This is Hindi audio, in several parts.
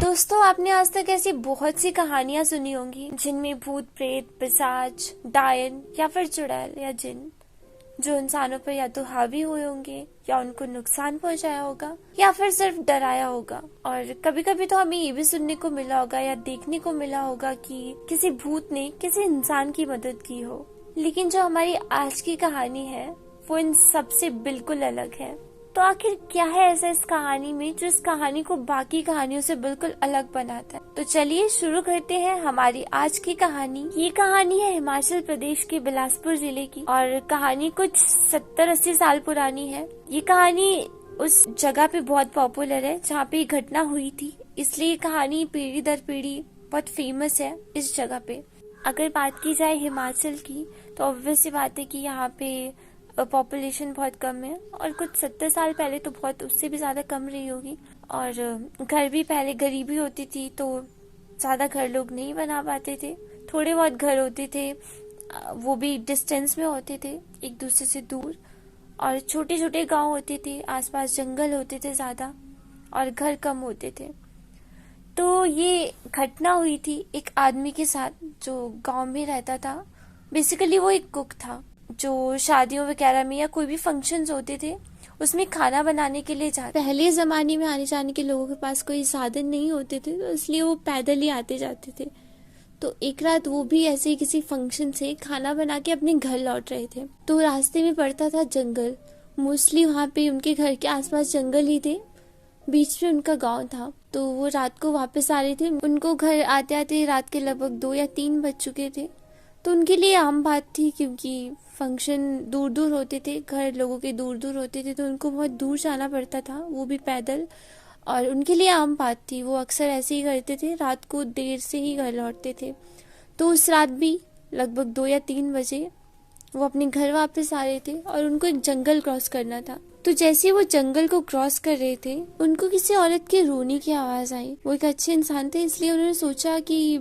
दोस्तों, आपने आज तक ऐसी बहुत सी कहानियां सुनी होंगी जिनमें भूत प्रेत, पिशाच, डायन या फिर चुड़ैल या जिन जो इंसानों पर या तो हावी हुए होंगे या उनको नुकसान पहुंचाया होगा या फिर सिर्फ डराया होगा। और कभी कभी तो हमें ये भी सुनने को मिला होगा या देखने को मिला होगा कि किसी भूत ने किसी इंसान की मदद की हो। लेकिन जो हमारी आज की कहानी है वो इन सबसे बिल्कुल अलग है। तो आखिर क्या है ऐसा इस कहानी में जो इस कहानी को बाकी कहानियों से बिल्कुल अलग बनाता है? तो चलिए शुरू करते हैं हमारी आज की कहानी। ये कहानी है हिमाचल प्रदेश के बिलासपुर जिले की और कहानी कुछ 70-80 साल पुरानी है। ये कहानी उस जगह पे बहुत पॉपुलर है जहाँ पे घटना हुई थी, इसलिए ये कहानी पीढ़ी दर पीढ़ी बहुत फेमस है इस जगह पे। अगर बात की जाए हिमाचल की तो ऑब्वियस सी बात है कि यहाँ पे पॉपुलेशन बहुत कम है और कुछ 70 साल पहले तो बहुत उससे भी ज्यादा कम रही होगी। और घर भी पहले गरीबी होती थी तो ज्यादा घर लोग नहीं बना पाते थे। थोड़े बहुत घर होते थे, वो भी डिस्टेंस में होते थे एक दूसरे से दूर, और छोटे छोटे गांव होते थे, आसपास जंगल होते थे ज्यादा और घर कम होते थे। तो ये घटना हुई थी एक आदमी के साथ जो गांव में रहता था। बेसिकली वो एक कुक था जो शादियों वगैरह में या कोई भी फंक्शंस होते थे उसमें खाना बनाने के लिए जाते। पहले जमाने में आने जाने के लोगों के पास कोई साधन नहीं होते थे तो इसलिए वो पैदल ही आते जाते थे। तो एक रात वो भी ऐसे ही किसी फंक्शन से खाना बना के अपने घर लौट रहे थे। तो रास्ते में पड़ता था जंगल, मोस्टली वहाँ पे उनके घर के आसपास जंगल ही थे, बीच में उनका गांव था। तो वो रात को वापस आ रहे थे। उनको घर आते आते रात के लगभग 2 या 3 बज चुके थे। तो उनके लिए आम बात थी, क्योंकि फंक्शन दूर दूर होते थे, घर लोगों के दूर दूर होते थे, तो उनको बहुत दूर जाना पड़ता था, वो भी पैदल। और उनके लिए आम बात थी, वो अक्सर ऐसे ही करते थे, रात को देर से ही घर लौटते थे। तो उस रात भी लगभग 2 या 3 बजे वो अपने घर वापस आ रहे थे और उनको एक जंगल क्रॉस करना था। तो जैसे वो जंगल को क्रॉस कर रहे थे उनको किसी औरत के रोने की आवाज आई। वो एक अच्छे इंसान थे, इसलिए उन्होंने सोचा कि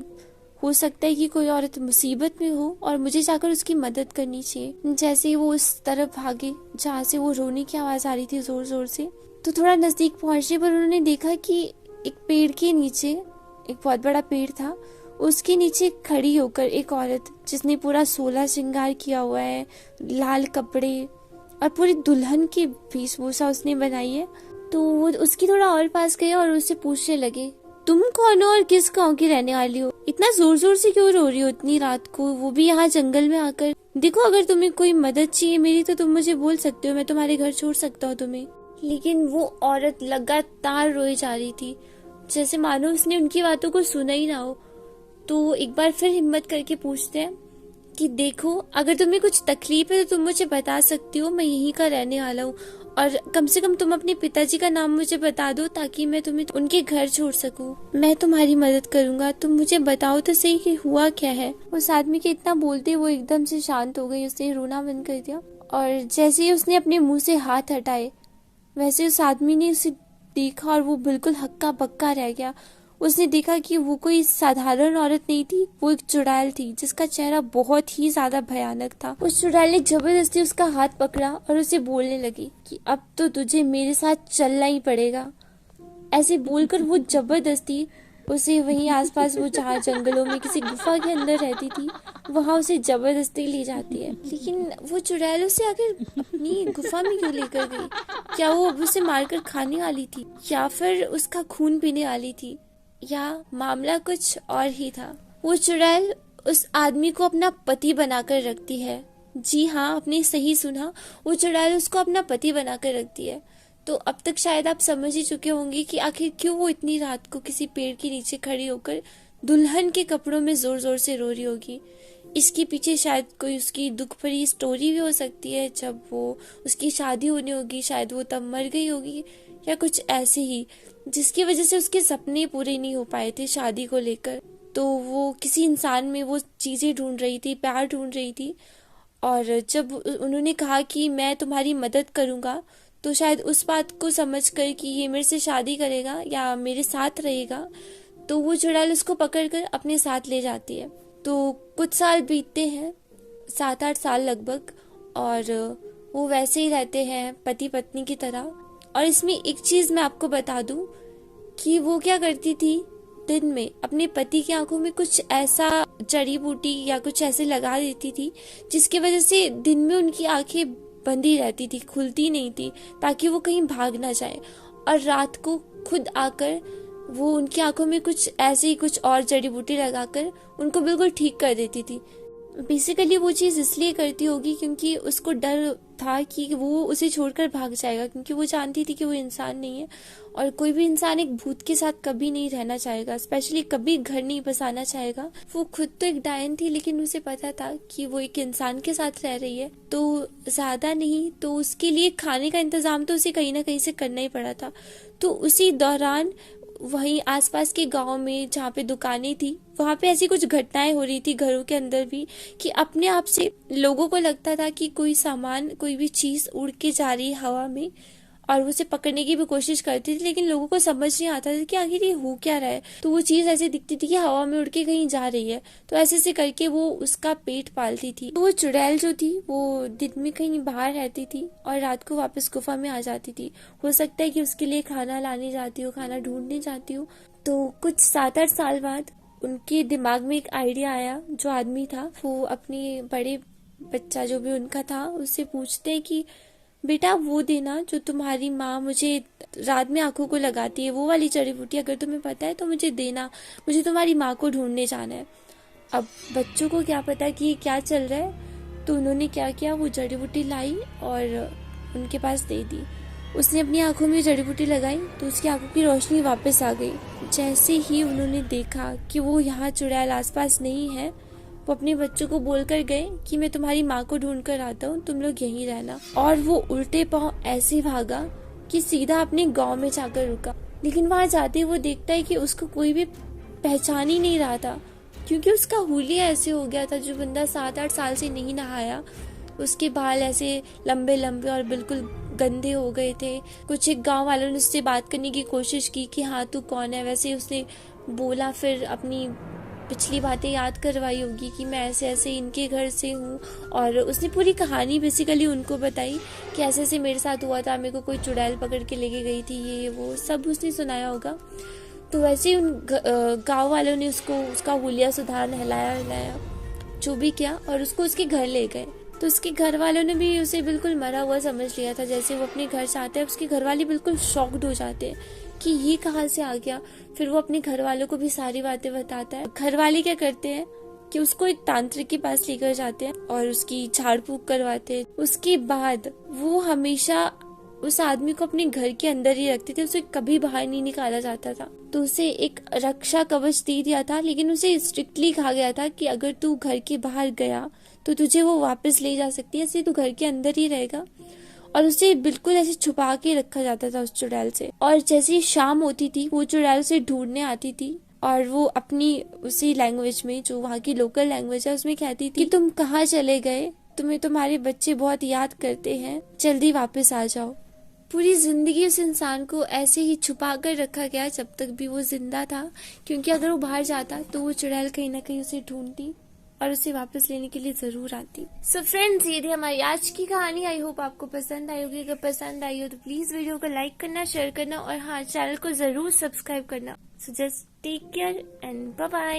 हो सकता है कि कोई औरत मुसीबत में हो और मुझे जाकर उसकी मदद करनी चाहिए। जैसे ही वो उस तरफ भागे जहाँ से वो रोने की आवाज आ रही थी जोर जोर से, तो थोड़ा नजदीक पहुंचने पर उन्होंने देखा कि एक पेड़ के नीचे, एक बहुत बड़ा पेड़ था, उसके नीचे खड़ी होकर एक औरत जिसने पूरा 16 श्रृंगार किया हुआ है, लाल कपड़े और पूरी दुल्हन की वेशभूषा उसने बनाई है। तो वो उसकी थोड़ा और पास गए और उससे पूछने लगे, तुम कौन हो और किस गांव की रहने वाली हो? इतना जोर जोर से क्यों रो रही हो इतनी रात को, वो भी यहाँ जंगल में आकर? देखो, अगर तुम्हें कोई मदद चाहिए मेरी तो तुम मुझे बोल सकते हो, मैं तुम्हारे घर छोड़ सकता हूँ तुम्हें। लेकिन वो औरत लगातार रोई जा रही थी, जैसे मानो उसने उनकी बातों को सुना ही ना हो। तो एक बार फिर हिम्मत करके पूछते हैं कि देखो, अगर तुम्हें कुछ तकलीफ है तो तुम मुझे बता सकती हो, मैं यहीं का रहने वाला हूँ, और कम से कम तुम अपने पिताजी का नाम मुझे बता दो ताकि मैं तुम्हें उनके घर छोड़ सकूं। मैं तुम्हारी मदद करूंगा, तुम मुझे बताओ तो सही कि हुआ क्या है। उस आदमी के इतना बोलते वो एकदम से शांत हो गई, उसने रोना बंद कर दिया। और जैसे ही उसने अपने मुंह से हाथ हटाए वैसे उस आदमी ने उसे देखा और वो बिल्कुल हक्का बक्का रह गया। उसने देखा कि वो कोई साधारण औरत नहीं थी, वो एक चुड़ैल थी जिसका चेहरा बहुत ही ज्यादा भयानक था। उस चुड़ैल ने जबरदस्ती उसका हाथ पकड़ा और उसे बोलने लगी कि अब तो तुझे मेरे साथ चलना ही पड़ेगा। ऐसे बोलकर वो जबरदस्ती उसे वहीं आसपास, वो जहाँ जंगलों में किसी गुफा के अंदर रहती थी, वहां उसे जबरदस्ती ले जाती है। लेकिन वो चुड़ैल उसे आखिर अपनी गुफा में क्यों लेकर गई? क्या वो अब उसे मारकर खाने वाली थी या फिर उसका खून पीने वाली थी, या मामला कुछ और ही था? वो चुड़ैल उस आदमी को अपना पति बनाकर रखती है। जी हाँ, आपने सही सुना, वो चुड़ैल उसको अपना पति बनाकर रखती है। तो अब तक शायद आप समझ ही चुके होंगे कि आखिर क्यों वो इतनी रात को किसी पेड़ के नीचे खड़ी होकर दुल्हन के कपड़ों में जोर जोर से रो रही होगी। इसके पीछे शायद कोई उसकी दुख भरी स्टोरी भी हो सकती है। जब वो उसकी शादी होनी होगी शायद वो तब मर गई होगी, या कुछ ऐसे ही, जिसकी वजह से उसके सपने पूरे नहीं हो पाए थे शादी को लेकर। तो वो किसी इंसान में वो चीजें ढूंढ रही थी, प्यार ढूंढ रही थी। और जब उन्होंने कहा कि मैं तुम्हारी मदद करूंगा, तो शायद उस बात को समझकर कि ये मेरे से शादी करेगा या मेरे साथ रहेगा, तो वो चुड़ैल उसको पकड़कर अपने साथ ले जाती है। तो कुछ साल बीतते हैं, 7-8 साल लगभग, और वो वैसे ही रहते हैं पति पत्नी की तरह। और इसमें एक चीज मैं आपको बता दूं कि वो क्या करती थी, दिन में अपने पति की आंखों में कुछ ऐसा जड़ी बूटी या कुछ ऐसे लगा देती थी जिसकी वजह से दिन में उनकी आंखें बंदी रहती थी, खुलती नहीं थी, ताकि वो कहीं भाग ना जाए। और रात को खुद आकर वो उनकी आंखों में कुछ ऐसे ही कुछ और जड़ी बूटी लगाकर उनको बिल्कुल ठीक कर देती थी। बेसिकली वो चीज इसलिए करती होगी क्योंकि उसको डर था कि वो उसे छोड़कर भाग जाएगा, क्योंकि वो जानती थी कि वो इंसान नहीं है और कोई भी इंसान एक भूत के साथ कभी नहीं रहना चाहेगा, स्पेशली कभी घर नहीं बसाना चाहेगा। वो खुद तो एक डायन थी, लेकिन उसे पता था कि वो एक इंसान के साथ रह रही है तो ज्यादा नहीं तो उसके लिए खाने का इंतजाम तो उसे कहीं ना कहीं से करना ही पड़ा था। तो उसी दौरान वहीं आसपास के गांव में जहाँ पे दुकानें थी, वहां पे ऐसी कुछ घटनाएं हो रही थी घरों के अंदर भी, कि अपने आप से लोगों को लगता था कि कोई सामान, कोई भी चीज उड़ के जा रही है हवा में, और वो उसे पकड़ने की भी कोशिश करती थी, लेकिन लोगों को समझ नहीं आता था कि आखिर ये हो क्या रहा है। तो वो चीज ऐसे दिखती थी कि हवा में उड़ के कहीं जा रही है, तो ऐसे से करके वो उसका पेट पालती थी। तो वो चुड़ैल जो थी वो दिन में कहीं बाहर रहती थी और रात को वापस गुफा में आ जाती थी। हो सकता है कि उसके लिए खाना लाने जाती हो, खाना ढूंढने जाती हो। तो कुछ 7-8 साल बाद उनके दिमाग में एक आइडिया आया। जो आदमी था वो अपने बड़े बच्चा जो भी उनका था उससे पूछते हैं कि बेटा वो देना जो तुम्हारी माँ मुझे रात में आंखों को लगाती है, वो वाली जड़ी बूटी अगर तुम्हें पता है तो मुझे देना, मुझे तुम्हारी माँ को ढूंढने जाना है। अब बच्चों को क्या पता कि ये क्या चल रहा है, तो उन्होंने क्या किया, वो जड़ी बूटी लाई और उनके पास दे दी। उसने अपनी आंखों में जड़ी बूटी लगाई तो उसकी आंखों की रोशनी वापस आ गई। जैसे ही उन्होंने देखा कि वो यहाँ चुड़ैल आसपास नहीं है, वो अपने बच्चों को बोलकर गए कि मैं तुम्हारी माँ को ढूंढ कर आता हूँ, तुम लोग यहीं रहना। और वो उल्टे पांव ऐसे भागा कि सीधा अपने गांव में जाकर रुका। लेकिन वहां जाते वो देखता है कि उसको कोई भी पहचान ही नहीं रहा था, क्योंकि उसका हुलिया ऐसे हो गया था। जो बंदा 7-8 साल से नहीं नहाया, उसके बाल ऐसे लंबे लंबे और बिल्कुल गंदे हो गए थे। कुछ एक गांव वालों ने उससे बात करने की कोशिश की कि हाँ तू कौन है, वैसे उसने बोला, फिर अपनी पिछली बातें याद करवाई होगी कि मैं ऐसे ऐसे इनके घर से हूँ, और उसने पूरी कहानी बेसिकली उनको बताई कि ऐसे ऐसे मेरे साथ हुआ था, मेरे को कोई चुड़ैल पकड़ के लेके गई थी, ये वो सब उसने सुनाया होगा। तो वैसे ही उन गांव वालों ने उसका हुलिया सुधार नहलाया जो भी किया और उसको उसके घर ले गए। तो उसके घर वालों ने भी उसे बिल्कुल मरा हुआ समझ लिया था। जैसे वो अपने घर से आता है उसके घर वाले बिल्कुल शॉक्ड हो जाते हैं कि ये कहाँ से आ गया। फिर वो अपने घर वालों को भी सारी बातें बताता है। घर वाले क्या करते हैं कि उसको एक तांत्रिक के पास लेकर जाते हैं और उसकी झाड़ फूक करवाते हैं। उसके बाद वो हमेशा उस आदमी को अपने घर के अंदर ही रखते थे, उसे कभी बाहर नहीं निकाला जाता था। तो उसे एक रक्षा कवच दे दिया था, लेकिन उसे स्ट्रिक्टली कहा गया था कि अगर तू घर के बाहर गया तो तुझे वो वापस ले जा सकती है, इसलिए तू घर के अंदर ही रहेगा। और उसे बिल्कुल ऐसे छुपा के रखा जाता था उस चुड़ैल से। और जैसे ही शाम होती थी वो चुड़ैल उसे ढूंढने आती थी और वो अपनी उसी लैंग्वेज में, जो वहाँ की लोकल लैंग्वेज है, उसमें कहती थी कि तुम कहाँ चले गए, तुम्हें तुम्हारे बच्चे बहुत याद करते हैं, जल्दी वापस आ जाओ। पूरी जिंदगी उस इंसान को ऐसे ही छुपा कर रखा गया जब तक भी वो जिंदा था, क्योंकि अगर वो बाहर जाता तो वो चुड़ैल कहीं ना कहीं उसे ढूंढती और उसे वापस लेने के लिए जरूर आती। सो फ्रेंड्स, ये थी हमारी आज की कहानी। आई होप आपको पसंद आई होगी। अगर पसंद आई हो तो प्लीज वीडियो को लाइक करना, शेयर करना और हाँ, चैनल को जरूर सब्सक्राइब करना। So just take care and bye bye.